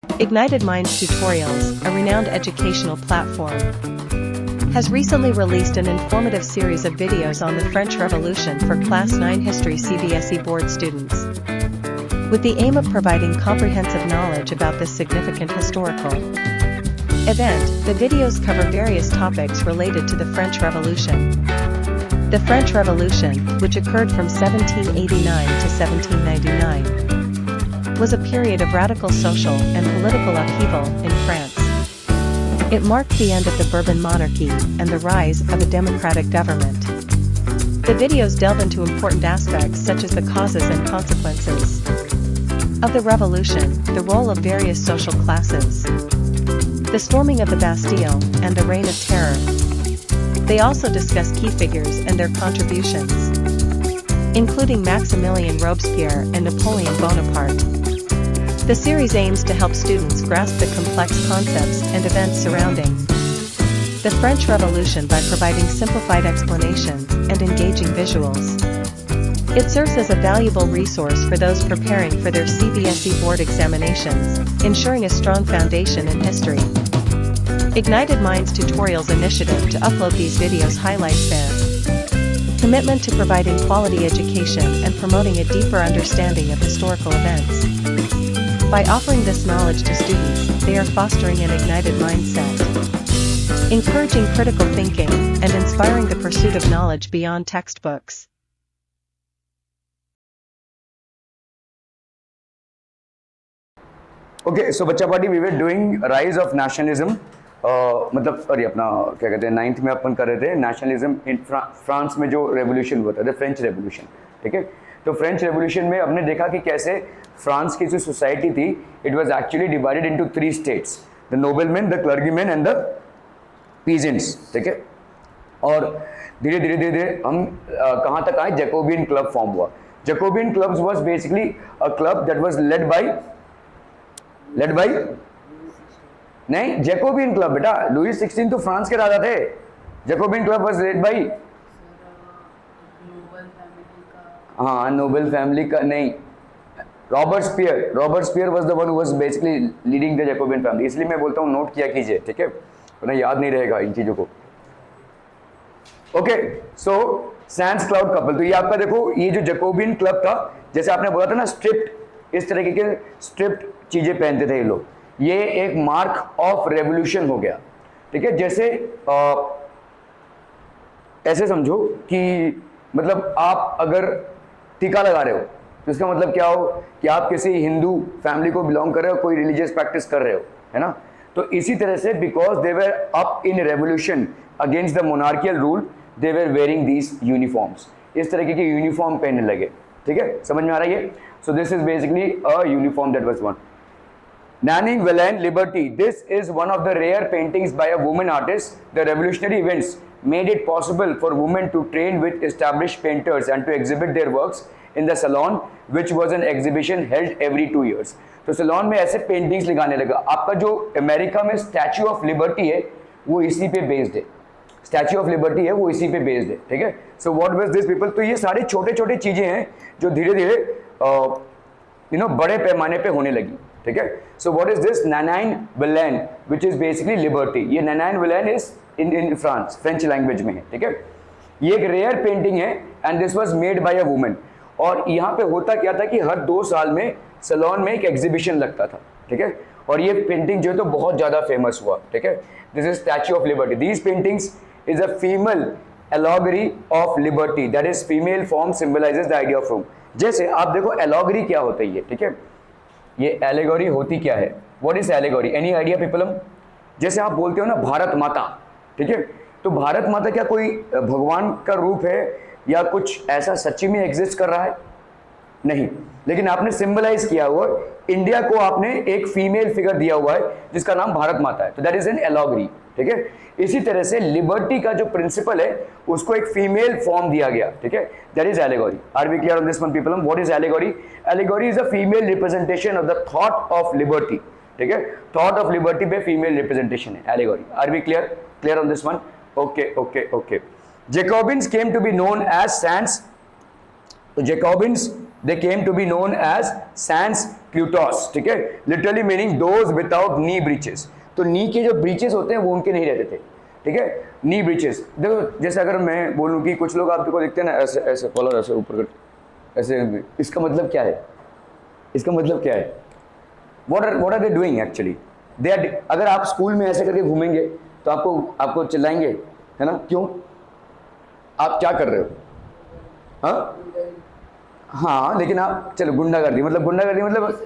Ignited Minds Tutorials, a renowned educational platform, has recently released an informative series of videos on the French Revolution for Class 9 History CBSE board students. With the aim of providing comprehensive knowledge about this significant historical event, the videos cover various topics related to the French Revolution. The French Revolution, which occurred from 1789 to 1799, was a period of radical social and political upheaval in France. It marked the end of the Bourbon monarchy and the rise of a democratic government. The videos delve into important aspects such as the causes and consequences of the revolution, the role of various social classes, the storming of the Bastille, and the Reign of Terror. They also discuss key figures and their contributions, including Maximilien Robespierre and Napoleon Bonaparte. The series aims to help students grasp the complex concepts and events surrounding the French Revolution by providing simplified explanations and engaging visuals. It serves as a valuable resource for those preparing for their CBSE board examinations, ensuring a strong foundation in history. Ignited Minds Tutorials initiative to upload these videos highlights their commitment to providing quality education and promoting a deeper understanding of historical events. By offering this knowledge to students, they are fostering an ignited mindset, encouraging critical thinking, and inspiring the pursuit of knowledge beyond textbooks. Okay, so बच्चा party we were doing rise of nationalism. मतलब अरे अपना क्या कहते हैं 9th में अपन कर रहे थे nationalism in फ्रांस में जो revolution हुआ था, the French Revolution, ठीक है? तो फ्रेंच रेवोल्यूशन में हमने देखा कि कैसे फ्रांस की जो सोसाइटी थी it was actually divided into 3 states, the nobleman, the clergyman and the peasants, ठीक है? और धीरे धीरे हम कहाँ तक आए, जैकोबियन क्लब फॉर्म हुआ. Jacobian clubs was basically a club that was led by नहीं, जैकोबियन क्लब बेटा, लुई 16 तो फ्रांस के राजा थे. Jacobian club was led by हाँ नोबल फैमिली का नहीं, Robespierre was the one who was basically leading the Jacobean family. इसलिए मैं बोलता हूँ नोट किया कीजिए, ठीक है, वरना याद नहीं रहेगा इन चीजों को. ओके, सो सैंड्स क्लाउड कपल, तो ये आपका देखो ये जो जैकोबियन क्लब था, जैसे आपने बोला था ना स्ट्रिप्ट, इस तरह के स्ट्रिप्ट चीजें पहनते थे ये लोग, ये एक मार्क ऑफ रेवोल्यूशन हो गया, ठीक है? जैसे ऐसे समझो कि मतलब आप अगर टीका लगा रहे हो तो इसका मतलब क्या हो कि आप किसी हिंदू फैमिली को बिलोंग कर रहे हो, कोई रिलीजियस प्रैक्टिस कर रहे हो, है ना? तो इसी तरह से because they were up in revolution against the monarchial rule, they were wearing these uniforms, इस तरीके के यूनिफॉर्म पहनने लगे, ठीक है? समझ में आ रहा है? So this is basically a uniform that was one. Nanning Villain Liberty. This is one of the rare paintings by a woman artist. The revolutionary events made it possible for women to train with established painters and to exhibit their works in the salon, which was an exhibition held every 2 years. तो salon में ऐसे paintings लगाने लगा. आपका जो America में statue of liberty है वो इसी पे बेस्ड है, स्टैच्यू ऑफ लिबर्टी है वो इसी पे बेस्ड है, ठीक है? So what was this people? तो ये सारी छोटे छोटे चीजें हैं जो धीरे धीरे बड़े पैमाने पे होने लगी, ठीक है? So what is this? नैनाइन विलेन, विच इज बेसिकली लिबर्टी. ये नैनाइन विलेन is in France, French language में है, ठीक है? ये एक रेयर पेंटिंग है and this was made by a woman. और यहाँ पे होता क्या था कि हर 2 साल में सलोन में एक एग्जीबिशन लगता था, ठीक है? और ये पेंटिंग जो है तो बहुत ज्यादा फेमस हुआ, ठीक है? This is statue of liberty. These paintings is a female allegory of liberty, that is female form symbolises the idea of room. जैसे आप देखो एलॉगरी क्या होता है, ये ठीक है, ये एलेगोरी होती क्या है? What is allegory? Any idea people? जैसे आप बोलते हो ना भारत माता, ठीक है, तो भारत माता क्या कोई भगवान का रूप है या कुछ ऐसा सच्ची में एग्जिस्ट कर रहा है? नहीं, लेकिन आपने सिंबलाइज किया हुआ इंडिया को, आपने एक फीमेल फिगर दिया हुआ है जिसका नाम भारत माता है, तो दैट इज एन एलॉगरी, ठीक है? इसी तरह से लिबर्टी का जो प्रिंसिपल है उसको एक फीमेल फॉर्म दिया गया, ठीक है? That is allegory. Are we clear on this one people? What is allegory? Allegory is a female representation of the thought of liberty, ठीक है? थॉट ऑफ लिबर्टी पे फीमेल रिप्रेजेंटेशन है allegory. Are we clear on this one? Okay. Jacobins came to be known as Sands. तो Jacobins they came to be known as sans culottes, ठीक है, literally meaning those without knee breeches. तो नी के जो breaches होते हैं वो उनके नहीं रहते थे, ठीक है, नी ब्रीचेस। देखो जैसे अगर मैं बोलूँ कि कुछ लोग आपको देखते हैं ना ऐसे ऐसे कॉलर ऐसे ऊपर कर ऐसे, इसका मतलब क्या है, इसका मतलब क्या है, what are they doing actually? They are, अगर आप स्कूल में ऐसे करके घूमेंगे तो आपको चिल्लाएंगे, है ना, क्यों, आप क्या कर रहे हो, हाँ लेकिन आप चलो गुंडागर्दी मतलब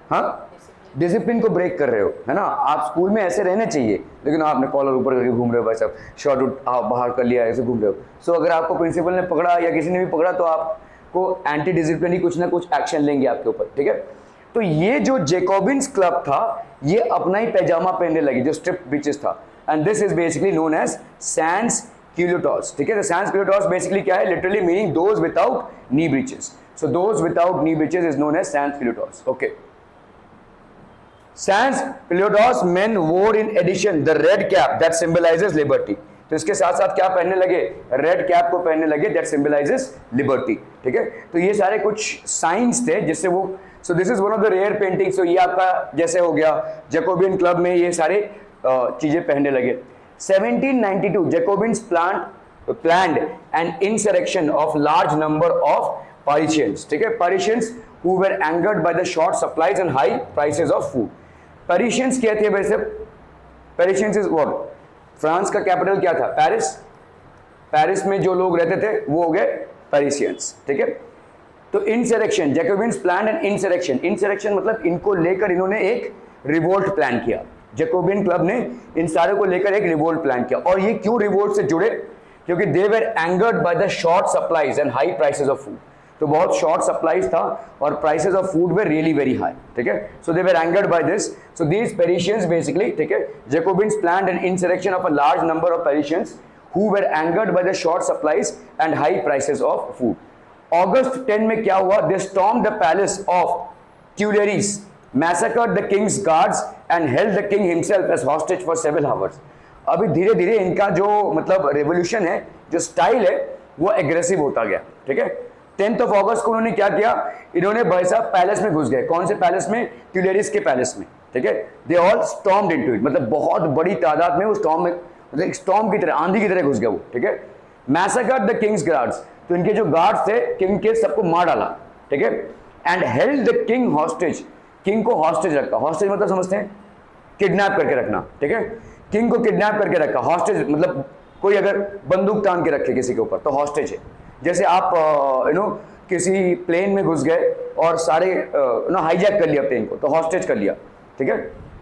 हाँ डिसिप्लिन को ब्रेक कर रहे हो, है ना, आप स्कूल में ऐसे रहने चाहिए, लेकिन आपने कॉलर ऊपर करके घूम रहे हो, भाई साहब शॉर्ट उठ बाहर कर लिया, ऐसे घूम रहे हो। सो अगर आपको प्रिंसिपल ने पकड़ा या किसी ने भी पकड़ा तो आपको एंटी डिसिप्लिन कुछ ना कुछ एक्शन लेंगे आपके ऊपर, ठीक है। तो ये जो जैकोबिन्स क्लब था ये अपना ही पैजामा पहनने लगी जो स्ट्रिप ब्रीचेस था, and this is basically known as sans culottes, ठीक है। सैंस क्यूलोटॉस बेसिकली क्या है, literally meaning those without knee breeches, so those without knee breeches is known as sans culottes, okay. Sans Cleodos men wore in addition the red cap that symbolizes liberty. तो इसके साथ साथ क्या पहनने लगे, red cap को पहनने लगे, that symbolizes liberty, ठीक है। तो ये सारे कुछ साइंस थे जिससे वो, so this is one of the rare paintings, so ये आपका जैसे हो गया जैकोबियन क्लब में ये सारे चीजें पहनने लगे। 1792 Jacobins planned an insurrection of large number of Parisians, ठीक है, Parisians who were angered by the short supplies and high prices of food. पेरिशियंस क्या थे वैसे, पेरिशियंस इज व्हाट, फ्रांस का कैपिटल क्या था, पेरिस, पेरिस में जो लोग रहते थे वो हो गए पेरिशियंस, ठीक है। तो insurrection, Jacobins plan and insurrection, insurrection मतलब इनको लेकर इन्होंने एक रिवोल्ट प्लान किया, जैकोबिन क्लब ने इन सारे को लेकर एक रिवोल्ट प्लान किया। और ये क्यों रिवोल्ट से जुड़े, क्योंकि they were angered by the short supplies and high prices of food, तो बहुत शॉर्ट सप्लाईज था और prices of food were really very high, ठीक है। So they were angered by this, so these Parisians basically, ठीक है, Jacobins planned an insurrection of a large number of Parisians who were angered by the short supplies and high prices of food. August 10 में क्या हुआ, दे stormed the palace of Tuileries, massacred the king's guards and held the king himself as hostage for several hours। अभी धीरे धीरे इनका जो मतलब revolution है, जो स्टाइल है वो एग्रेसिव होता गया, ठीक है। 10 अगस्त को उन्होंने क्या किया, इन्होंने भाई साहब पैलेस में घुस गए, कौन से पैलेस में, ट्यूलेरिस के पैलेस में, ठीक है। They all stormed into it, मतलब बहुत बड़ी तादाद में वो स्टॉर्म में, मतलब स्टॉर्म की तरह, आंधी की तरह घुस गया वो, ठीक है। मैसेकर्ड द किंग्स गार्ड्स, तो इनके जो गार्ड्स थे किंग के सबको मार डाला, ठीक है। And held the king hostage, king को हॉस्टेज रखा, हॉस्टेज मतलब समझते हैं किडनैप करके रखना, ठीक है। किंग को किडनैप करके रखा, हॉस्टेज मतलब कोई अगर बंदूक तान के रखे किसी के ऊपर तो हॉस्टेज है। जैसे आप किसी प्लेन में घुस गए और सारे हाईजैक कर लिया प्लेन को तो हॉस्टेज कर लिया, ठीक है।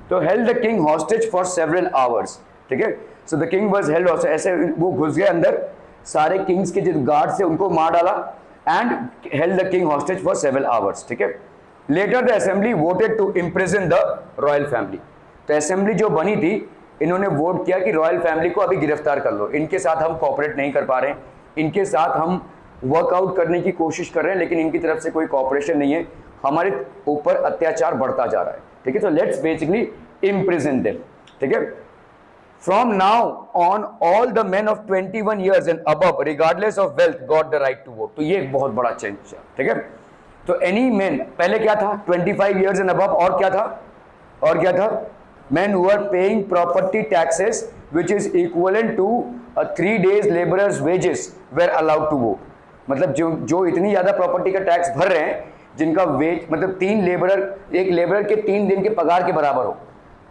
तो held the king hostage for several hours, ठीक है। So the king was held hostage, ऐसे वो घुस गए अंदर, सारे किंग्स के जो गार्ड थे उनको मार डाला and held the king hostage for several hours, ठीक है। Later the assembly voted to imprison the royal family, तो असेंबली जो बनी थी इन्होंने वोट किया कि रॉयल फैमिली को अभी गिरफ्तार कर लो, इनके साथ हम कोऑपरेट नहीं कर पा रहे, इनके साथ हम वर्कआउट करने की कोशिश कर रहे हैं लेकिन इनकी तरफ से कोई कोऑपरेशन नहीं है, हमारे ऊपर अत्याचार बढ़ता जा रहा है, ठीक है। तो लेट्स बेसिकली इम्प्रिजन देम, ठीक है। From now on, all the men of 21 years and above, regardless of wealth, got the right to vote। तो ये एक बहुत बड़ा चेंज है, ठीक है। तो any men, पहले क्या था 25 years and above, और क्या था men who are paying property taxes which is equivalent to a 3 days laborers wages were allowed to vote। मतलब जो इतनी ज्यादा प्रॉपर्टी का टैक्स भर रहे हैं जिनका वेज मतलब एक लेबरर के 3 दिन के पगार के बराबर हो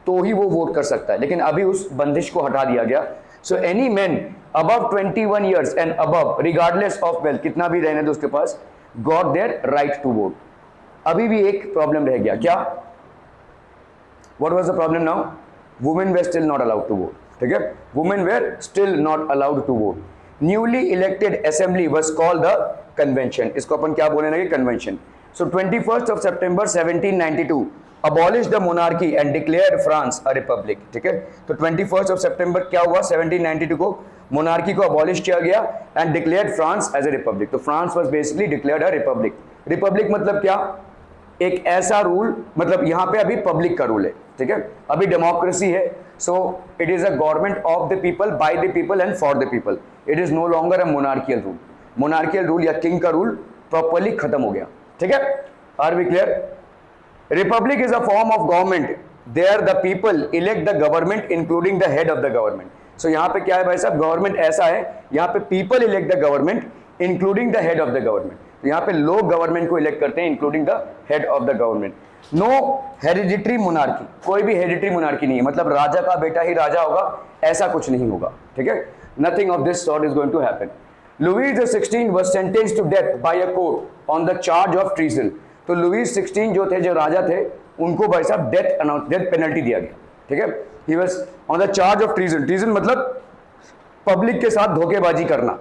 तो ही वो वोट कर सकता है, लेकिन अभी उस बंदिश को हटा दिया गया। So any man above 21 years and above regardless of wealth, कितना भी रहने दो उसके पास, got their right to vote. अभी भी एक प्रॉब्लम रह गया, क्या, what was the problem now, women were still not allowed to vote, ठीक है, women were still not allowed to vote. Newly elected assembly was called the convention, इसको अपन क्या बोलने लगे, convention. So 21 September 1792 abolished the monarchy and declared France a republic, ठीक है। तो 21 September क्या हुआ 1792 को मोनार्की को अबॉलिश किया गया and declared France as a republic. तो France was basically declared a republic. Republic मतलब क्या, एक ऐसा रूल, मतलब यहाँ पे अभी पब्लिक का रूल है, ठीक है, अभी डेमोक्रेसी है। So it is a government of the people, by the people and for the people. It is no longer a monarchial rule. Monarchial rule या किंग का रूल प्रॉपरली खत्म हो गया, ठीक है, are we clear? Republic is a form of government there the people elect the government including the head of the government. So यहाँ पे क्या है भाई साहब, गवर्नमेंट ऐसा है, यहाँ पे people elect the government including the head of the government. तो यहाँ पे लोग गवर्नमेंट को इलेक्ट करते हैं including the head of the government. No hereditary monarchy, कोई भी हेरिडिटरी मोनार्की नहीं है, मतलब राजा का बेटा ही राजा होगा, ऐसा कुछ नहीं होगा, ठीक है, nothing of this sort is going to happen. Louis the 16 was sentenced to death by a court on the charge of treason। तो लुईस 16 जो थे, जो राजा थे, उनको भाई साहब डेथ पेनल्टी दिया गया, ठीक है। He was on the charge of treason. Treason मतलब पब्लिक के साथ धोखेबाजी करना,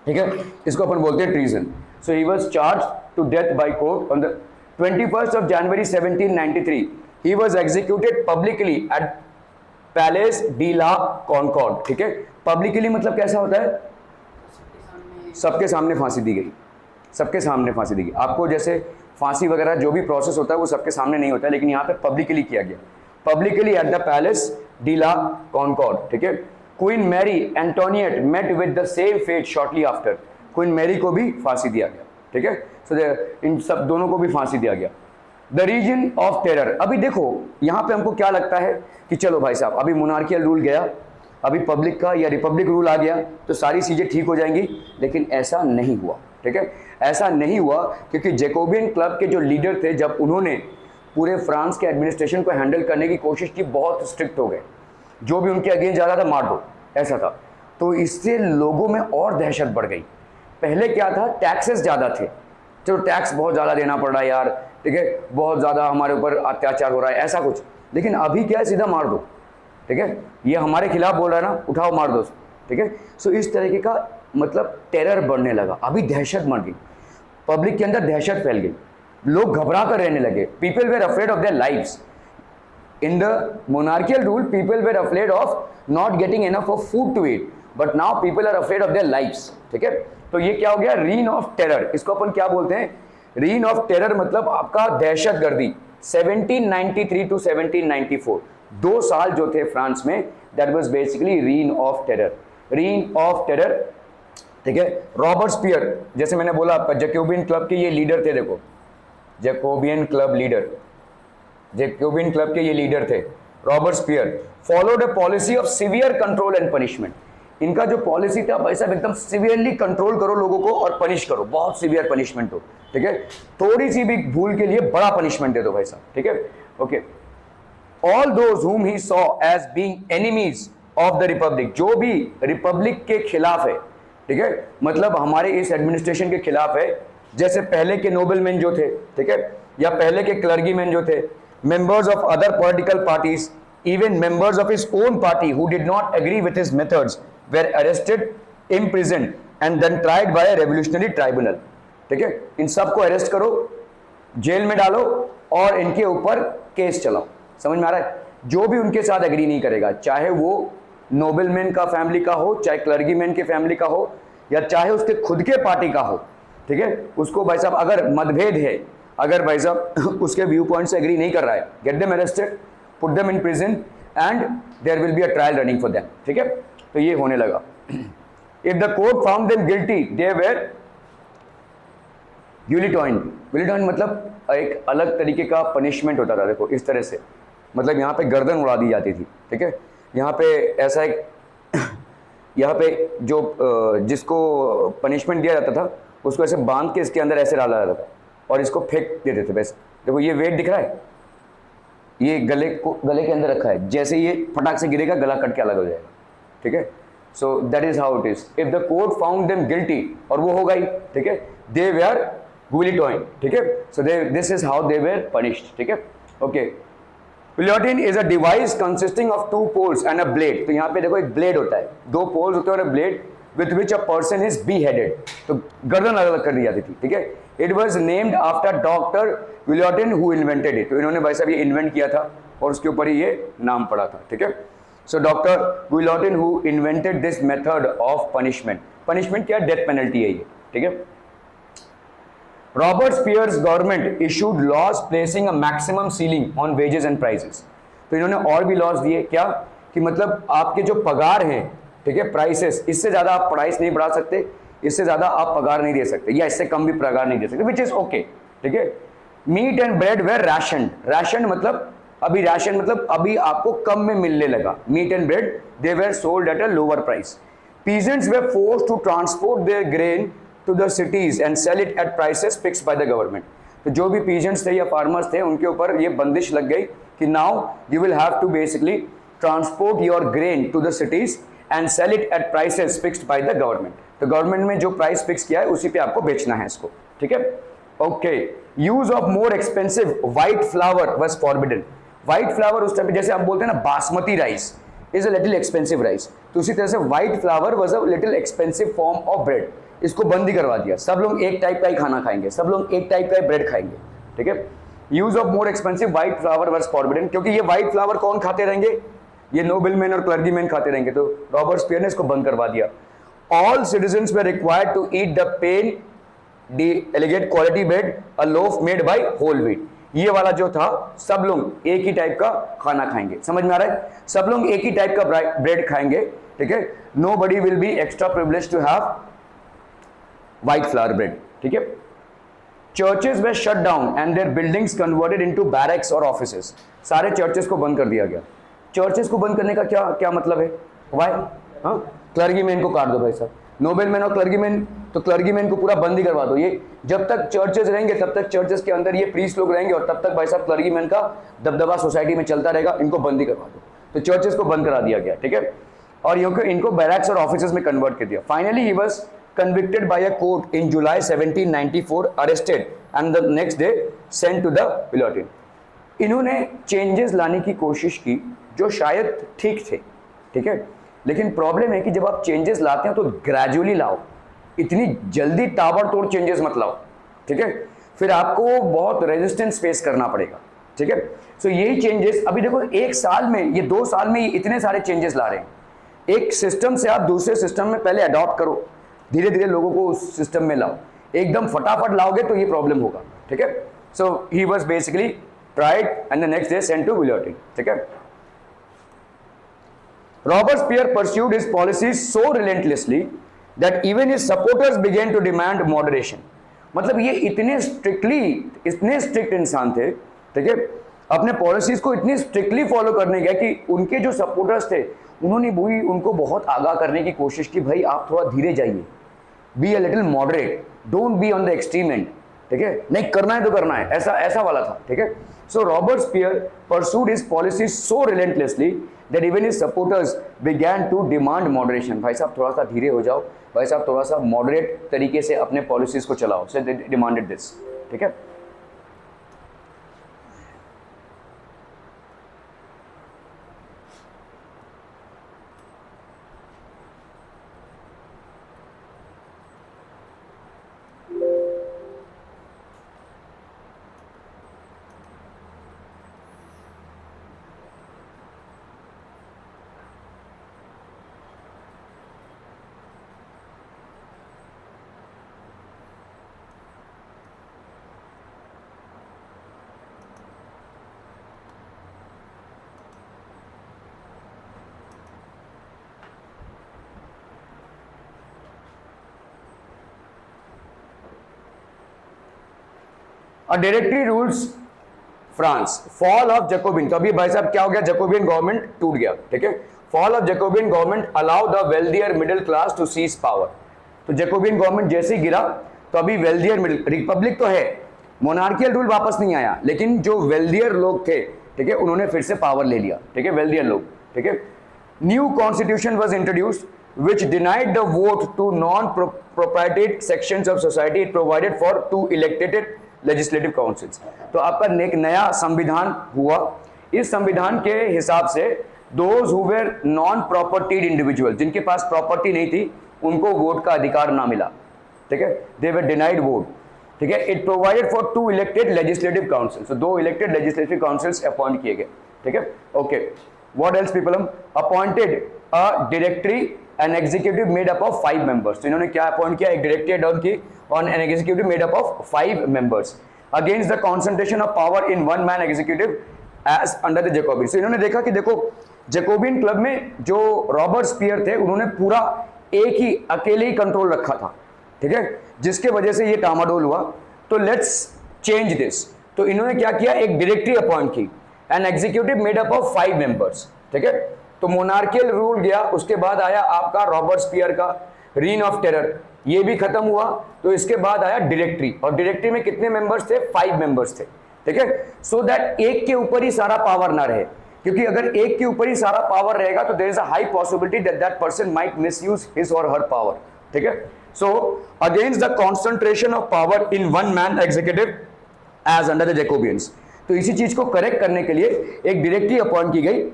ठीक है, इसको अपन बोलते हैं treason. So he was charge to death by court on the 21st of January 1793। He was executed publicly at palace de la Concorde, ठीक है। पब्लिकली मतलब कैसा होता है, सबके सामने फांसी दी गई, सबके सामने फांसी दी गई। आपको जैसे फांसी वगैरह जो भी प्रोसेस होता है वो सबके सामने नहीं होता है, लेकिन यहाँ पे पब्लिकली किया गया, publicly at the palace de la Concorde, ठीक है। Queen Marie Antoinette met with the same fate shortly after. Queen Marie को भी फांसी दिया गया, ठीक है। सो इन सब दोनों को भी फांसी दिया गया। द रीजन ऑफ टेरर, अभी देखो यहाँ पे हमको क्या लगता है कि चलो भाई साहब अभी मोनार्कियल रूल गया, अभी पब्लिक का या रिपब्लिक रूल आ गया तो सारी चीज़ें ठीक हो जाएंगी, लेकिन ऐसा नहीं हुआ, ठीक है। ऐसा नहीं हुआ क्योंकि जैकोबियन क्लब के जो लीडर थे, जब उन्होंने पूरे फ्रांस के एडमिनिस्ट्रेशन को हैंडल करने की कोशिश की, बहुत स्ट्रिक्ट हो गए, जो भी उनके अगेंस्ट जा रहा था मार दो, ऐसा था। तो इससे लोगों में और दहशत बढ़ गई। पहले क्या था, टैक्सेस ज़्यादा थे, चलो टैक्स बहुत ज़्यादा देना पड़ रहा है यार, ठीक है, बहुत ज़्यादा हमारे ऊपर अत्याचार हो रहा है, ऐसा कुछ। लेकिन अभी क्या है, सीधा मार दो, ठीक है, ये हमारे खिलाफ बोल रहा है ना, उठाओ मार दो, ठीक है। सो इस तरीके का मतलब टेरर बढ़ने लगा, अभी दहशत मर गई, पब्लिक के अंदर दहशत फैल गई, लोग घबरा कर रहने लगे। People were afraid of their lives. In the monarchial rule people were afraid of not getting enough of food to eat, but now people are afraid of their lives, ठीक है। तो ये क्या हो गया, रीन ऑफ टेरर, इसको अपन क्या बोलते हैं, रीन ऑफ टेरर मतलब आपका दहशत गर्दी। 1793 टू 1794 2 साल जो थे फ्रांस में, that was basically reign of terror, reign of terror, ठीक है। रॉबर्टस्पियर, जैसे मैंने बोला आपका जैकोबियन क्लब के ये लीडर थे, देखो Jacobin club leader, Jacobin club के ये लीडर थे Robespierre. Followed a policy of severe control and punishment. इनका जो पॉलिसी था भाई साहब एकदम सिवियरली कंट्रोल करो लोगों को और पनिश करो, बहुत सिवियर पनिशमेंट हो, ठीक है। थोड़ी सी भी भूल के लिए बड़ा पनिशमेंट दे दो भाई साहब, ठीक है, okay. All those whom he saw as being enemies of the republic, जो भी रिपब्लिक के खिलाफ है, ठीक है, मतलब हमारे इस एडमिनिस्ट्रेशन के खिलाफ है, जैसे पहले के नोबलमैन जो थे, ठीक है, या पहले के क्लर्गीमैन जो थे, members of other political parties, even members of his own party who did not agree with his methods were arrested, imprisoned and then tried by a revolutionary tribunal, ठीक है। इन सबको अरेस्ट करो, जेल में डालो और इनके ऊपर केस चलाओ, समझ में आ रहा है। जो भी उनके साथ एग्री नहीं करेगा, चाहे वो नोबलमैन का फैमिली का हो, चाहे क्लर्गीमैन के फैमिली का हो, या चाहे उसके खुद के पार्टी का हो, ठीक है, उसको भाई साहब अगर मतभेद है, अगर भाई साहब उसके व्यू पॉइंट से एग्री नहीं कर रहा है, get them arrested, put them in prison and there will be a trial running for them, ठीक है। तो ये होने लगा। If the court found them guilty they were guillotine. Guillotine मतलब एक अलग तरीके का पनिशमेंट होता था, देखो इस तरह से, मतलब यहाँ पे गर्दन उड़ा दी जाती थी, ठीक है। यहाँ पे ऐसा एक यहाँ पे जो जिसको पनिशमेंट दिया जाता था उसको ऐसे बांध के इसके अंदर ऐसे डाला जाता था और इसको फेंक देते थे वैसे। देखो ये वेट दिख रहा है, ये गले के अंदर रखा है, जैसे ये फटाक से गिरेगा गला कट के अलग हो जाएगा, ठीक है। So that is how it is. If the court found them guilty, और वो होगा ही, ठीक है, दे वेयर गुलिटॉइन, ठीक है। So this is how they were punished, ठीक है, okay. Guillotine is a device consisting of 2 poles and a blade. तो यहाँ पे देखो एक ब्लेड होता है, 2 पोल्स होते हैं और blade with which a person is be headed. तो गर्दन अलग अलग कर दी जाती थी, ठीक है। It was named after doctor Guillotin who invented it. तो इन्होंने भाई साहब ये इन्वेंट किया था और उसके ऊपर ही ये नाम पड़ा था, ठीक है। So doctor Guillotin who invented this method of punishment. Punishment क्या, डेथ पेनल्टी है ये, ठीक है। Robespierre's government issued laws placing a maximum ceiling on wages and prices. तो इन्होंने और भी लॉज दिए, क्या कि मतलब आपके जो पगार हैं, ठीक है, प्राइसेस, इससे ज़्यादा आप प्राइस नहीं बढ़ा सकते, इससे ज़्यादा आप पगार नहीं दे सकते, या इससे कम भी पगार नहीं दे सकते, विच इज़ ओके, ठीक ठीक है। Meat and bread were ration, ration मतलब अभी राशन मतलब अभी आपको कम में मिलने लगा। Meat and bread they were sold at a lower price. Peasants were forced to transport their grain to the cities and sell it at prices fixed by the government. तो जो भी पीजेंट्स थे या फार्मर्स थे उनके ऊपर ये बंदिश लग गई कि now you will have to basically transport your grain to the cities and sell it at prices fixed by the government. तो गवर्नमेंट ने जो प्राइस फिक्स किया है उसी पे आपको बेचना है इसको, ठीक है। Okay, use of more expensive white flower was forbidden. White flower उस टाइम पे जैसे आप बोलते हैं ना basmati rice is a little expensive rice, तो उसी तरह से white flower was a little expensive form of bread. इसको बंद ही करवा दिया, सब लोग एक टाइप का ही खाना खाएंगे, सब लोग एक टाइप का ही ब्रेड खाएंगे, ठीक है। Use of more expensive white flower was forbidden, क्योंकि ये व्हाइट फ्लावर कौन खाते रहेंगे, ये नोबलमैन और क्लर्जीमैन खाते रहेंगे, तो रॉबर्टस्पियर ने इसको बंद करवा दिया। All citizens were required to eat the pain de एलिगेट quality bread a loaf made by whole wheat. ये वाला जो था सब लोग एक ही टाइप का खाना खाएंगे, समझ में आ रहा है, सब लोग एक ही टाइप का ब्रेड खाएंगे, ठीक है। Nobody will be extra privilege to have white flour bread, ठीक है। Churches were shut down and their buildings converted into barracks और ऑफिसेस। सारे चर्चेस को बंद कर दिया गया। चर्चेस को बंद करने का क्या क्या मतलब है, वाई, हाँ, क्लर्जीमैन को काट दो भाई साहब, नोबेलमैन और क्लर्जीमैन, तो क्लर्जीमैन को पूरा बंद ही करवा दो। ये जब तक चर्चेस रहेंगे तब तक चर्चेस के अंदर ये प्रीस्ट लोग रहेंगे और तब तक भाई साहब क्लर्जीमैन का दबदबा सोसाइटी में चलता रहेगा, इनको बंद ही करवा दो। तो चर्चेस को बंद करा दिया गया, ठीक है, और इनको बैरक्स और ऑफिसेस में कन्वर्ट कर दिया। Finally he was convicted by a court in July 1794, arrested and the next day sent to the guillotine. इन्होंने चेंजेस लाने की कोशिश की जो शायद ठीक थे, ठीक है, लेकिन प्रॉब्लम है कि जब आप चेंजेस लाते हैं तो ग्रेजुअली लाओ, इतनी जल्दी ताबड़तोड़ चेंजेस मत लाओ, ठीक है, फिर आपको बहुत रेजिस्टेंस फेस करना पड़ेगा, ठीक है। सो यही चेंजेस अभी देखो एक साल में, ये 2 साल में इतने सारे चेंजेस ला रहे हैं। एक सिस्टम से आप दूसरे सिस्टम में पहले अडॉप्ट करो, धीरे धीरे लोगों को उस सिस्टम में लाओ, एकदम फटाफट लाओगे तो ये प्रॉब्लम होगा, ठीक है। So he was basically tried and the next day sent to guillotine, ठीक है। Robespierre pursued his policies so relentlessly that even his supporters began to demand moderation. मतलब ये इतने स्ट्रिक्ट इंसान थे, ठीक है, अपने पॉलिसीज को इतनी स्ट्रिक्टली फॉलो करने गए कि उनके जो सपोर्टर्स थे उन्होंने भी उनको बहुत आगाह करने की कोशिश की, भाई आप थोड़ा धीरे जाइए, be a little moderate, don't be on the extreme and, ठीक है, नहीं करना है तो करना है, ऐसा वाला था, ठीक है। सो रॉबर्टस्पियर pursued his policies so relentlessly that even his supporters began to demand moderation. भाई साहब थोड़ा सा धीरे हो जाओ, भाई साहब थोड़ा सा मॉडरेट तरीके से अपने पॉलिसीज को चलाओ, so they demanded this, ठीक है। Directory rules France, fall of Jacobian. तो अभी भाई साहब क्या हो गया, जैकोबिन गवर्नमेंट टूट गया, ठीक है। Fall of Jacobin government allow the wealthier middle class to seize power. तो जैकोबिन गवर्नमेंट जैसे ही गिरा तो अभी वेल्दियर मिडिल, रिपब्लिक तो है, मोनार्कियल रूल वापस नहीं आया, लेकिन जो वेल्दियर लोग थे, ठीक है, उन्होंने फिर से पावर ले लिया, ठीक है, वेल्दियर लोग, ठीक है। New constitution was introduced which denied the vote to non-proprietary sections of society. It provided for 2 elected legislative councils. तो आपका एक नया संविधान हुआ। इस संविधान के हिसाब से those who were non-propertied individuals, जिनके पास प्रॉपर्टी नहीं थी, उनको वोट का अधिकार ना मिला, ठीक है, they were denied vote, ठीक है। It provided for 2 elected legislative councils. So 2 elected legislative councils appoint किए गए, ठीक है। Okay, what else people? Appointed a directory an executive made up of 5 members. तो इन्होंने क्या अपॉइंट किया, एक डायरेक्टरी डाउन की on an executive made up of 5 members against the concentration of power in one man executive as under the Jacobins. So इन्होंने देखा कि देखो जैकोबिन क्लब में जो रॉबर्टस्पियर थे उन्होंने पूरा एक ही अकेले ही कंट्रोल रखा था, ठीक है, जिसके वजह से ये टामाडोल हुआ। तो लेट्स चेंज दिस। तो इन्होंने क्या किया, एक डायरेक्टरी अपॉइंट की, an executive made up of 5 members, ठीक है। तो मोनार्कियल रूल गया, उसके बाद आया आपका रॉबर्टस्पियर का रीन ऑफ टेरर, ये भी खत्म हुआ। तो इसके बाद आया डायरेक्टरी, और डायरेक्टरी में कितने मेंबर्स थे, 5 मेंबर्स थे, ठीक है। सो दैट एक के ऊपर ही सारा पावर ना रहे, क्योंकि अगर एक के ऊपर ही सारा पावर रहेगा तो there is a high possibility that that person might misuse his और हर पावर, ठीक है। So against the concentration of power in one man executive as under the Jacobeans, तो इसी चीज को करेक्ट करने के लिए एक डायरेक्टरी अपॉइंट की गई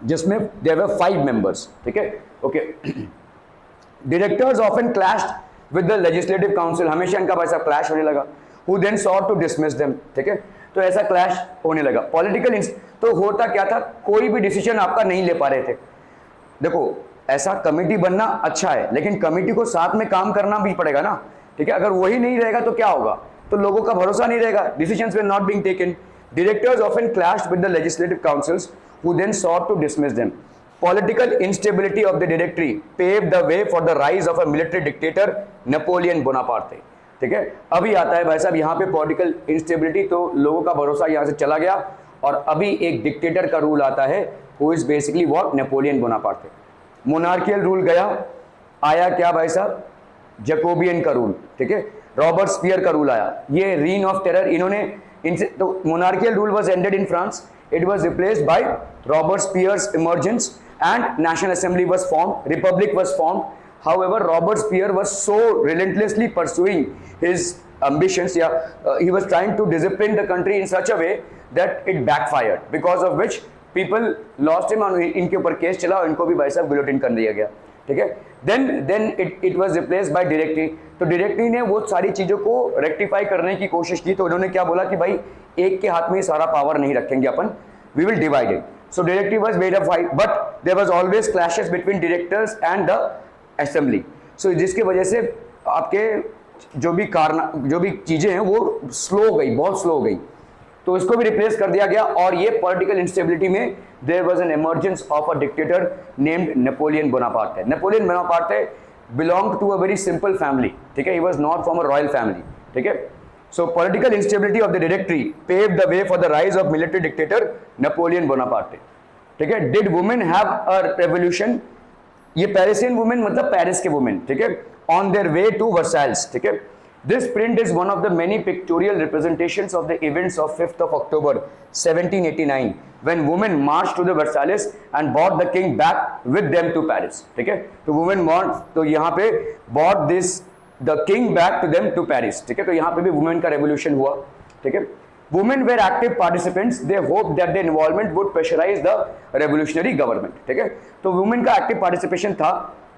जिसमें देयर वर 5 मेंबर्स, ठीक है, okay. Directors often clashed with the legislative council, हमेशा इनका वैसा क्लैश होने लगा, who then sought to dismiss them, ठीक है। तो ऐसा क्लैश होने लगा। पॉलिटिकल, तो होता क्या था, कोई भी डिसीजन आपका नहीं ले पा रहे थे। देखो, ऐसा कमेटी बनना अच्छा है, लेकिन कमेटी को साथ में काम करना भी पड़ेगा ना, ठीक है। अगर वही नहीं रहेगा तो क्या होगा, तो लोगों का भरोसा नहीं रहेगा, decisions will not being taken. Directors often clashed with the legislative councils who then sought to dismiss them. Political instability of the directory paved the way for the rise of a military dictator, Napoleon Bonaparte, ठीक है। अभी आता है भाई साहब यहाँ पे political instability, तो लोगों का भरोसा यहाँ से चला गया, और अभी एक डिक्टेटर का रूल आता है, who is basically what, Napoleon Bonaparte. Monarchial rule गया, आया क्या भाई साहब, जैकोबियन का रूल, ठीक है। रॉबर्टस्पियर का रूल आया, ये रीन ऑफ टेरर, इन्होंने इनसे, तो monarchial rule was ended in France, it was replaced by Robespierre's emergence and National Assembly was formed, Republic was formed. However, Robespierre was so relentlessly pursuing his ambitions, he was trying to discipline the country in such a way that it backfired, because of which people lost him, and इनके ऊपर case चला और इनको भी भाई साहब guillotine कर दिया गया, ठीक है। then it was replaced by directory। तो डायरेक्टरी ने वो सारी चीज़ों को रेक्टिफाई करने की कोशिश की, तो उन्होंने क्या बोला कि भाई एक के हाथ में सारा पावर नहीं रखेंगे अपन, we will divide it। So directory was made of 5, but there was always clashes between directors and the assembly। So जिसकी वजह से आपके जो भी चीजें हैं वो स्लो हो गई, बहुत स्लो हो गई, तो इसको भी रिप्लेस कर दिया गया। और ये पॉलिटिकल इंस्टेबिलिटी में there was an emergence of a dictator named Napoleon Bonaparte. Napoleon Bonaparte belong to a very simple family, ठीक है, he was not from a royal family, ठीक है। So political instability of the directory paved the way for the rise of military dictator Napoleon Bonaparte, ठीक है। Did women have a revolution? ये Parisian women मतलब Paris के women, ठीक है, on their way to Versailles, ठीक है। This print is one of the many pictorial representations of the events of 5th of October 1789 when women marched to the Versailles and brought the king back with them to Paris, ठीक है। तो women marched, तो यहाँ पे brought this the king back to them to Paris, ठीक है। तो यहाँ पे भी वुमेन का रेवोल्यूशन हुआ, ठीक है। Women were active participants, they hope that the involvement would pressurise the revolutionary government, ठीक है। तो वुमेन का एक्टिव पार्टिसिपेशन था।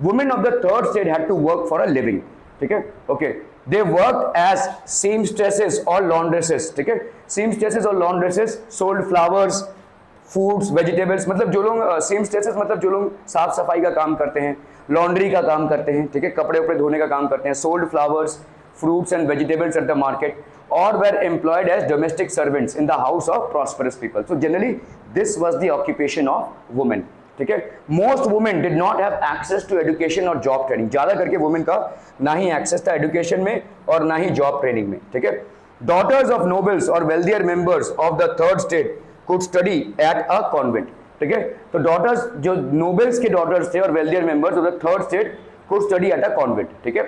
Women of the third state had to work for a living, ठीक है, okay. They work as seamstresses और laundresses, ठीक है। सीमस्ट्रेसेस और laundresses sold flowers, foods, vegetables, मतलब जो लोग सीमस्ट्रेसेस मतलब जो लोग साफ सफाई का काम करते हैं, लॉन्ड्री का काम करते हैं, ठीक है, कपड़े उपड़े धोने का काम करते हैं, sold flowers, fruits and vegetables at the market, और were employed as domestic servants in the house of prosperous people. So generally this was the occupation of women, ठीक है। Most women did not have access to education और job training, ज्यादा करके women का ना ही access था education में और ना ही जॉब ट्रेनिंग में, ठीक है। डॉटर्स ऑफ नोबल्स और wealthier members of the third state could study at a convent, ठीक है। तो डॉटर्स, जो नोबल्स के डॉटर्स थे और wealthier members of the third state could study at a convent, ठीक है।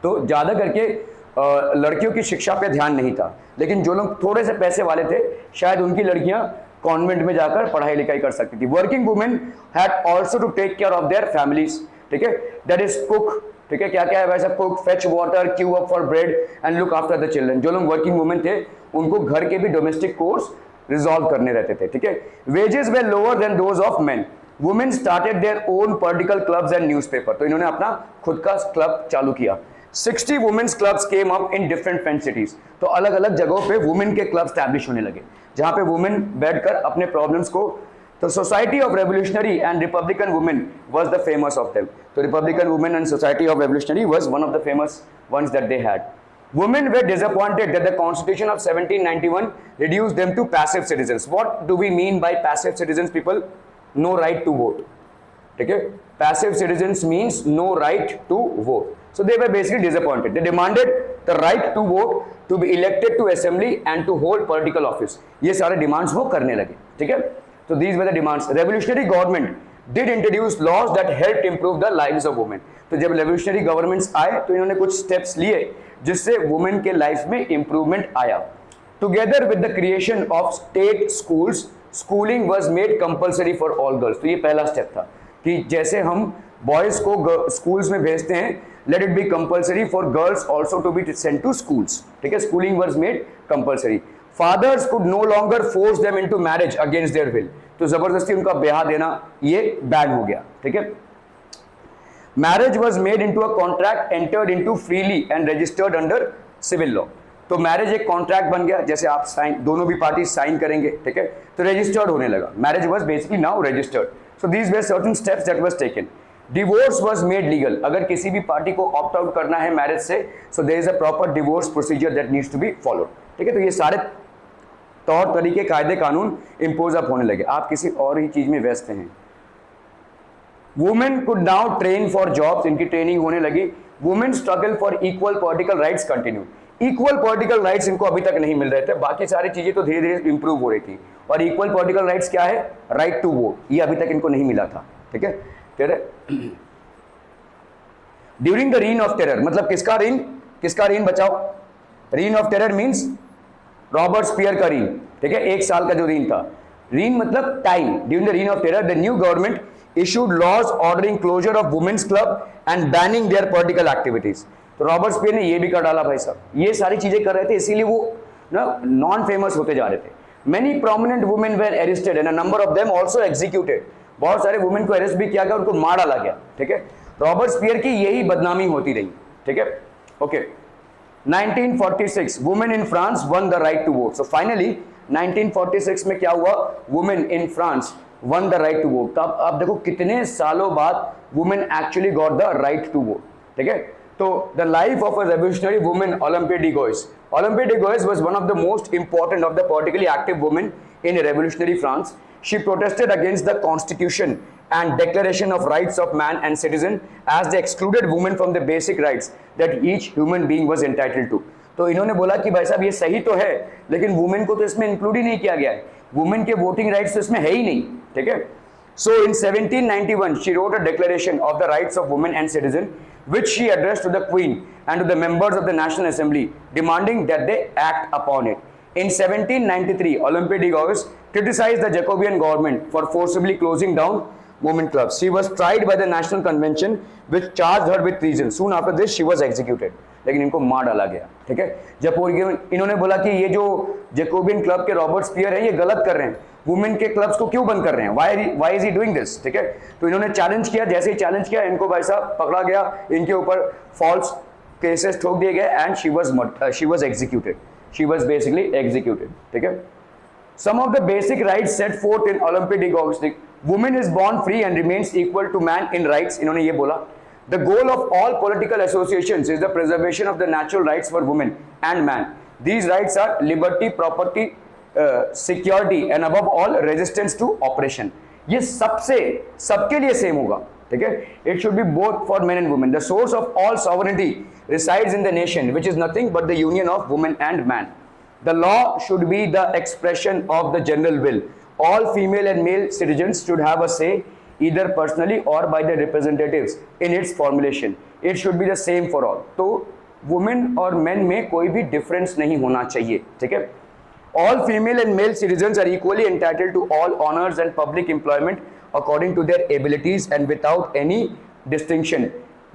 तो ज़्यादा करके लड़कियों की शिक्षा पे ध्यान नहीं था, लेकिन जो लोग थोड़े से पैसे वाले थे शायद उनकी लड़कियां कॉन्वेंट में जाकर पढ़ाई लिखाई कर सकती थी। Working women had also to take care of their families, ठीक है, दैट इज कुक, ठीक है, क्या क्या है वैसा, cook, fetch water, Q up for bread and look after the children. जो लोग वर्किंग वुमेन थे उनको घर के भी डोमेस्टिक कोर्स रिजॉल्व करने रहते थे, ठीक है। Wages were lower than those of men. Women started their own political clubs and newspaper, तो इन्होंने अपना खुद का क्लब चालू किया। 60 women's clubs came up in different French cities, तो अलग अलग जगहों पे वुमेन के क्लब स्टैब्लिश होने लगे जहां पे वुमेन बैठकर अपने प्रॉब्लम्स को, तो society of revolutionary and republican women was the famous of them. तो republican women and society of revolutionary was one of the famous ones that they had. Women were disappointed that the Constitution of 1791 reduced them to passive citizens. What do we mean by passive citizens, people? No right to vote. Okay? Passive citizens means no right to vote. So they were basically disappointed. They demanded the right to vote, to be elected to assembly and to hold political office. ये सारे demands वो करने लगे, ठीक है। तो these were the demands. Revolutionary government did introduce laws that help improve the lives of women. तो जब रेवोल्यूशनरी गवर्नमेंट्स आए तो इन्होंने कुछ स्टेप्स लिए जिससे वुमेन के लाइफ में इंप्रूवमेंट आया। Together with the creation of state schools, schooling was made compulsory for all girls. तो ये पहला स्टेप था कि जैसे हम बॉयज को स्कूल्स में भेजते हैं, let it be compulsory for girls also to be sent to schools, ठीक है। Schooling was made compulsory. Fathers could no longer force them into marriage against their will. तो जबरदस्ती उनका ब्याह देना ये बैन हो गया, ठीक है। Marriage was made into a contract entered into freely and registered under civil law. तो मैरिज एक कॉन्ट्रैक्ट बन गया, जैसे आप साइन, दोनों भी पार्टी साइन करेंगे, ठीक है, तो रजिस्टर्ड होने लगा। Marriage was basically now registered. So these were certain steps that was taken. Divorce was made legal. अगर किसी भी पार्टी को ऑप्ट आउट करना है मैरिज से, so there is a proper divorce procedure that needs to be followed, ठीक है। तो ये सारे तौर तरीके, कायदे कानून इम्पोज अप होने लगे। आप किसी और ही चीज में व्यस्त हैं। Women could now train for jobs, इनकी ट्रेनिंग होने लगी। Women struggle for equal political rights continue. Equal political rights इनको अभी तक नहीं मिल रहे थे, बाकी सारी चीजें तो धीरे धीरे इंप्रूव हो रही थी। और इक्वल पॉलिटिकल राइट्स क्या है? राइट टू वोट, ये अभी तक इनको नहीं मिला था, ठीक है। During the reign of terror, मतलब किसका रीन बचाओ? Reign of terror means Robespierre का रीन, ठीक है, 1 साल का जो रीन था। रीन मतलब time. During the reign of terror the new government issued laws ordering closure of women's club and banning their political activities। तो रॉबर्ट स्पियर ने ये भी कर डाला भाई साहब। ये सारी चीजें कर रहे थे, इसीलिए वो ना नॉन फेमस होते जा रहे थे। Many prominent women were arrested and a number of them also executed। बहुत सारे वुमेन को अरेस्ट भी किया गया, उनको मार डाला गया, ठीक है। रॉबर्ट स्पियर की यही बदनामी होती रही, ठीक है। Okay 1946 women in France won the right to vote. So finally 1946 में क्या हुआ? Women in France won the right to vote. तब आप देखो कितने सालों बाद women actually got the right to vote, ठीक है। तो the life of a revolutionary women Olympia de Gouges. Olympia de Gouges was one of the most important of the politically active women in revolutionary France. She protested against the constitution and declaration of rights of man and citizen as they excluded women from the basic rights that each human being was entitled to। तो इन्होंने बोला कि भाई साहब ये सही तो है, लेकिन वुमेन को तो इसमें इंक्लूड ही नहीं किया गया है, वुमेन के वोटिंग राइट्स तो इसमें है ही नहीं, ठीक है। So in 1791 she wrote a declaration of the rights of women and citizen which she addressed to the Queen and to the members of the National Assembly demanding that they act upon it। In 1793 Olympia de Gaulle criticized the Jacobean government for forcibly closing down women clubs। She was tried by the National Convention which charged her with treason। Soon after this she was executed। लेकिन इनको मार डाला गया, ठीक है। Jacobian, इन्होंने बोला कि ये जो जैकोबियन क्लब के रॉबर्ट स्पियर है ये गलत कर रहे हैं, वुमेन के क्लब्स को क्यों बंद कर रहे हैं, why is he doing this, ठीक है। तो इन्होंने चैलेंज किया, जैसे ही चैलेंज किया इनको भाई साहब पकड़ा गया, इनके ऊपर फॉल्स केसेस ठोक दिए गए and she was executed. She was basically executed, ठीक है। Some of the basic rights set forth in Olympia de Gaulle, woman is born free and remains equal to man in rights। इन्होंने ये बोला the goal of all political associations is the preservation of the natural rights for women and man। These rights are liberty, property, security and above all resistance to oppression। ये सबके लिए same होगा, ठीक है। It should be both for men and women। The source of all sovereignty resides in the nation which is nothing but the union of woman and man। The law should be the expression of the general will। All female and male citizens should have a say either personally or by their representatives in its formulation। It should be the same for all। तो women और men में कोई भी difference नहीं होना चाहिए, ठीक है। All female and male citizens are equally entitled to all honors and public employment according to their abilities and without any distinction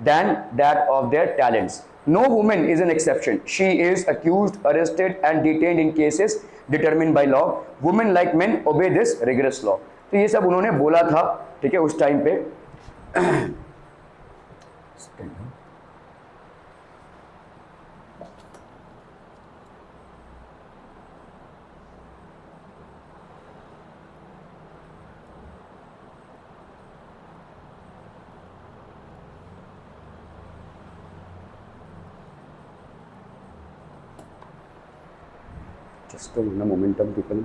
than that of their talents। No woman is an exception। She is accused, arrested and detained in cases determined by law। Women like men obey this rigorous law। तो ये सब उन्होंने बोला था, ठीक है, उस time पे। Just a momentum people।